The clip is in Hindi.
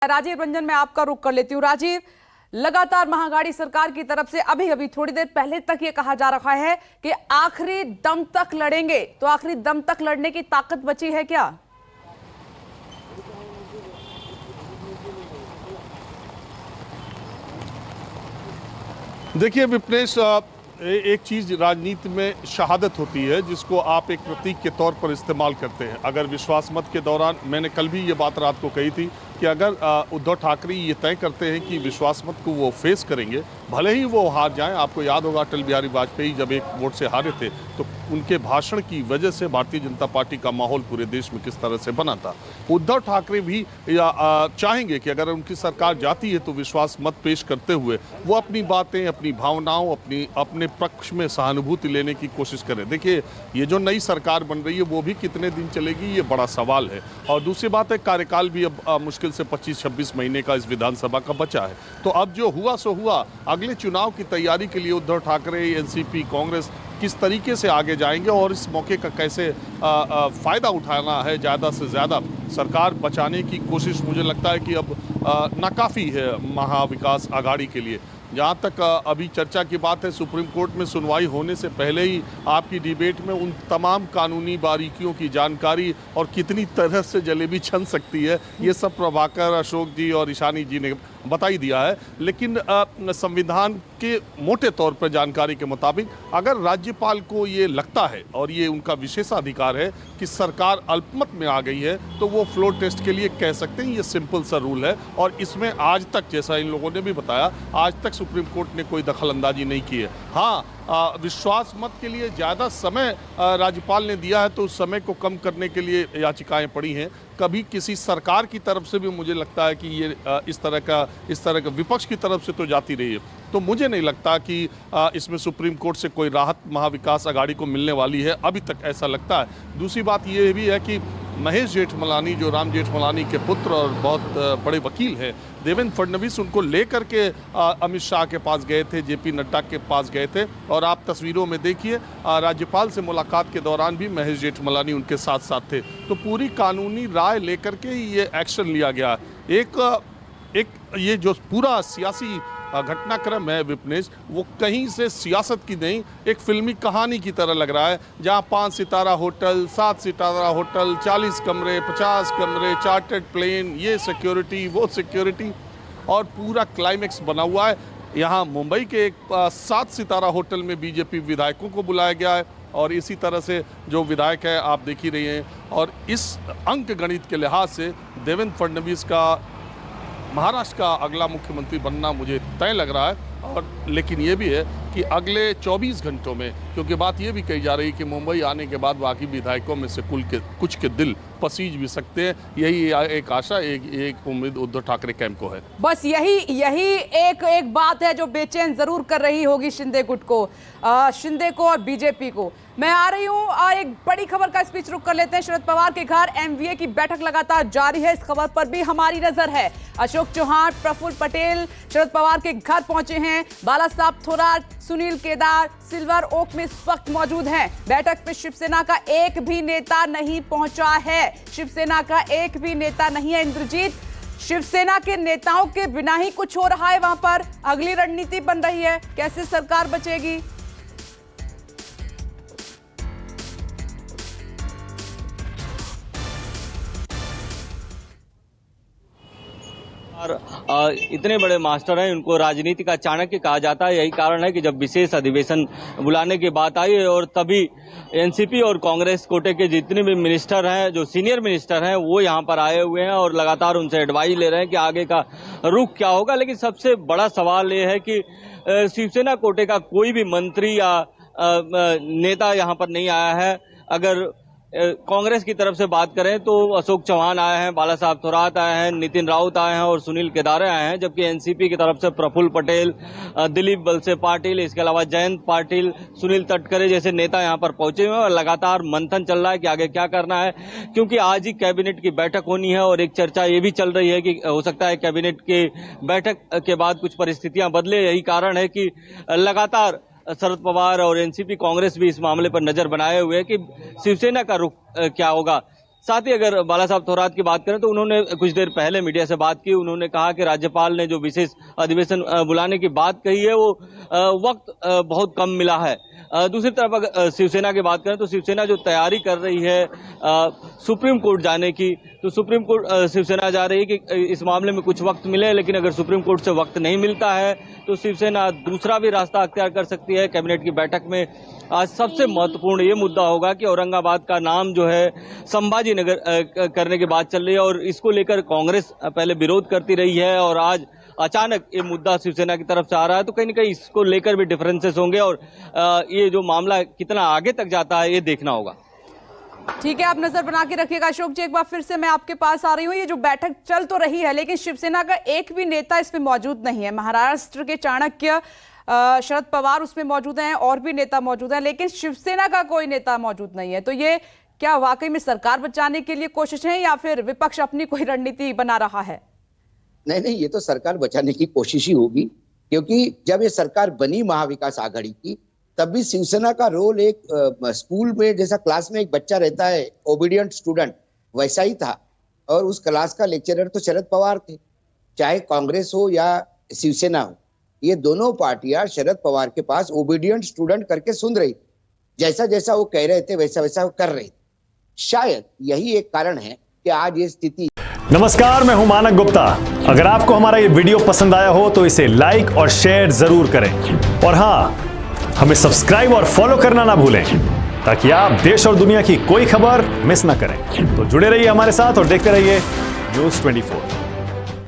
राजीव रंजन, मैं आपका रुख कर लेती हूँ। राजीव, लगातार महाअघाड़ी सरकार की तरफ से अभी अभी थोड़ी देर पहले तक ये कहा जा रहा है कि आखिरी दम तक लड़ेंगे, तो आखिरी दम तक लड़ने की ताकत बची है क्या? देखिए विपनेश, एक चीज राजनीति में शहादत होती है जिसको आप एक प्रतीक के तौर पर इस्तेमाल करते हैं। अगर विश्वास मत के दौरान, मैंने कल भी ये बात रात को कही थी कि अगर उद्धव ठाकरे ये तय करते हैं कि विश्वास मत को वो फेस करेंगे, भले ही वो हार जाएं। आपको याद होगा अटल बिहारी वाजपेयी जब एक वोट से हारे थे तो उनके भाषण की वजह से भारतीय जनता पार्टी का माहौल पूरे देश में किस तरह से बना था। उद्धव ठाकरे भी चाहेंगे कि अगर उनकी सरकार जाती है तो विश्वास मत पेश करते हुए वो अपनी बातें, अपनी भावनाओं, अपने पक्ष में सहानुभूति लेने की कोशिश करें। देखिए, ये जो नई सरकार बन रही है वो भी कितने दिन चलेगी, ये बड़ा सवाल है। और दूसरी बात है, कार्यकाल भी अब मुश्किल से 25-26 महीने का इस विधानसभा का बचा है। तो अब जो हुआ सो हुआ। अगले चुनाव की तैयारी के लिए उद्धव ठाकरे, एनसीपी, कांग्रेस किस तरीके से आगे जाएंगे और इस मौके का कैसे फायदा उठाना है ज़्यादा से ज़्यादा सरकार बचाने की कोशिश, मुझे लगता है कि अब नाकाफ़ी है महाविकास आघाड़ी के लिए। जहाँ तक अभी चर्चा की बात है, सुप्रीम कोर्ट में सुनवाई होने से पहले ही आपकी डिबेट में उन तमाम कानूनी बारीकियों की जानकारी और कितनी तरह से जलेबी छन सकती है, ये सब प्रभाकर, अशोक जी और ईशानी जी ने बता ही दिया है। लेकिन संविधान के मोटे तौर पर जानकारी के मुताबिक अगर राज्यपाल को ये लगता है और ये उनका विशेषाधिकार है कि सरकार अल्पमत में आ गई है, तो वो फ्लोर टेस्ट के लिए कह सकते हैं। ये सिंपल सा रूल है और इसमें आज तक, जैसा इन लोगों ने भी बताया, आज तक सुप्रीम कोर्ट ने कोई दखल अंदाजी नहीं की है। हाँ, विश्वास मत के लिए ज़्यादा समय राज्यपाल ने दिया है तो उस समय को कम करने के लिए याचिकाएं पड़ी हैं। कभी किसी सरकार की तरफ से भी मुझे लगता है कि ये इस तरह का विपक्ष की तरफ से तो जाती रही है। तो मुझे नहीं लगता कि इसमें सुप्रीम कोर्ट से कोई राहत महाविकास आघाड़ी को मिलने वाली है, अभी तक ऐसा लगता है। दूसरी बात ये भी है कि महेश जेठमलानी, जो राम जेठमलानी के पुत्र और बहुत बड़े वकील हैं, देवेंद्र फडणवीस, उनको लेकर के अमित शाह के पास गए थे, जेपी नड्डा के पास गए थे। और आप तस्वीरों में देखिए, राज्यपाल से मुलाकात के दौरान भी महेश जेठमलानी उनके साथ साथ थे। तो पूरी कानूनी राय लेकर के ही ये एक्शन लिया गया। एक ये जो पूरा सियासी घटनाक्रम है विपनेश, वो कहीं से सियासत की नहीं, एक फिल्मी कहानी की तरह लग रहा है, जहां 5 सितारा होटल, 7 सितारा होटल, 40 कमरे, 50 कमरे, चार्टर्ड प्लेन, ये सिक्योरिटी, वो सिक्योरिटी, और पूरा क्लाइमेक्स बना हुआ है। यहाँ मुंबई के एक 7 सितारा होटल में बीजेपी विधायकों को बुलाया गया है और इसी तरह से जो विधायक है आप देख ही रही हैं। और इस अंक गणित के लिहाज से देवेंद्र फडणवीस का महाराष्ट्र का अगला मुख्यमंत्री बनना मुझे तय लग रहा है। और लेकिन ये भी है कि अगले 24 घंटों में, क्योंकि बात ये भी कही जा रही है कि मुंबई आने के बाद बाकी विधायकों में से कुछ के दिल पसीज भी सकते हैं। यही एक आशा, एक उम्मीद उद्धव ठाकरे कैंप को है। बस यही एक बात है जो बेचैन जरूर कर रही होगी शिंदे गुट को, शिंदे को और बीजेपी को। मैं आ रही हूँ और एक बड़ी खबर का स्पीच रुक कर लेते हैं। शरद पवार के घर एमवीए की बैठक लगातार जारी है, इस खबर पर भी हमारी नजर है। अशोक चौहान, प्रफुल्ल पटेल शरद पवार के घर पहुंचे हैं। बाला साहब थोराट, सुनील केदार सिल्वर ओक में इस वक्त मौजूद हैं। बैठक में शिवसेना का एक भी नेता नहीं पहुंचा है, शिवसेना का एक भी नेता नहीं है। इंद्रजीत, शिवसेना के नेताओं के बिना ही कुछ हो रहा है वहां पर, अगली रणनीति बन रही है, कैसे सरकार बचेगी? और इतने बड़े मास्टर हैं, उनको राजनीति का चाणक्य कहा जाता है। यही कारण है कि जब विशेष अधिवेशन बुलाने की बात आई और तभी एनसीपी और कांग्रेस कोटे के जितने भी मिनिस्टर हैं, जो सीनियर मिनिस्टर हैं, वो यहाँ पर आए हुए हैं और लगातार उनसे एडवाइस ले रहे हैं कि आगे का रुख क्या होगा। लेकिन सबसे बड़ा सवाल ये है कि शिवसेना कोटे का कोई भी मंत्री या नेता यहाँ पर नहीं आया है। अगर कांग्रेस की तरफ से बात करें तो अशोक चौहान आए हैं, बाला साहब थोराट आए हैं, नितिन राउत आए हैं और सुनील केदारे आए हैं। जबकि एनसीपी की तरफ से प्रफुल्ल पटेल, दिलीप वलसे पाटिल, इसके अलावा जयंत पाटिल, सुनील तटकरे जैसे नेता यहां पर पहुंचे हुए हैं और लगातार मंथन चल रहा है कि आगे क्या करना है। क्योंकि आज ही कैबिनेट की बैठक होनी है और एक चर्चा ये भी चल रही है कि हो सकता है कैबिनेट की बैठक के बाद कुछ परिस्थितियां बदले। यही कारण है कि लगातार शरद पवार और एनसीपी कांग्रेस भी इस मामले पर नजर बनाए हुए हैं कि शिवसेना का रुख क्या होगा। साथ ही अगर बाला साहब थोरात की बात करें तो उन्होंने कुछ देर पहले मीडिया से बात की। उन्होंने कहा कि राज्यपाल ने जो विशेष अधिवेशन बुलाने की बात कही है वो वक्त बहुत कम मिला है। दूसरी तरफ अगर शिवसेना की बात करें तो शिवसेना जो तैयारी कर रही है सुप्रीम कोर्ट जाने की, तो सुप्रीम कोर्ट शिवसेना जा रही है कि इस मामले में कुछ वक्त मिले, लेकिन अगर सुप्रीम कोर्ट से वक्त नहीं मिलता है तो शिवसेना दूसरा भी रास्ता अख्तियार कर सकती है। कैबिनेट की बैठक में आज सबसे महत्वपूर्ण ये मुद्दा होगा कि औरंगाबाद का नाम जो है संभाजी नगर करने की बात चल रही है और इसको लेकर कांग्रेस पहले विरोध करती रही है और आज अचानक ये मुद्दा शिवसेना की तरफ से आ रहा है, तो कहीं ना कहीं इसको लेकर भी डिफरेंसेस होंगे और ये जो मामला कितना आगे तक जाता है ये देखना होगा। ठीक है, आप नजर बना के रखिएगा। अशोक जी, एक बार फिर से मैं आपके पास आ रही हूँ। ये जो बैठक चल तो रही है लेकिन शिवसेना का एक भी नेता इसमें मौजूद नहीं है। महाराष्ट्र के चाणक्य शरद पवार उसमें मौजूद हैं, और भी नेता मौजूद हैं, लेकिन शिवसेना का कोई नेता मौजूद नहीं है। तो ये क्या वाकई में सरकार बचाने के लिए कोशिश है या फिर विपक्ष अपनी कोई रणनीति बना रहा है? नहीं, ये तो सरकार बचाने की कोशिश ही होगी, क्योंकि जब ये सरकार बनी महाविकास आघाड़ी की तब भी शिवसेना का रोल एक स्कूल में जैसा क्लास में एक बच्चा रहता है ओबीडियंट स्टूडेंट, वैसा ही था। और उस क्लास का लेक्चरर तो शरद पवार थे। चाहे कांग्रेस हो या शिवसेना हो, ये दोनों पार्टियां शरद पवार के पास ओबीडियंट स्टूडेंट करके सुन रही, जैसा जैसा वो कह रहे थे वैसा वैसा वो कर रहे थे। शायद यही एक कारण है कि आज ये स्थिति। नमस्कार, मैं हूं मानक गुप्ता। अगर आपको हमारा ये वीडियो पसंद आया हो तो इसे लाइक और शेयर जरूर करें, और हाँ, हमें सब्सक्राइब और फॉलो करना ना भूलें ताकि आप देश और दुनिया की कोई खबर मिस ना करें। तो जुड़े रहिए हमारे साथ और देखते रहिए न्यूज़ 24।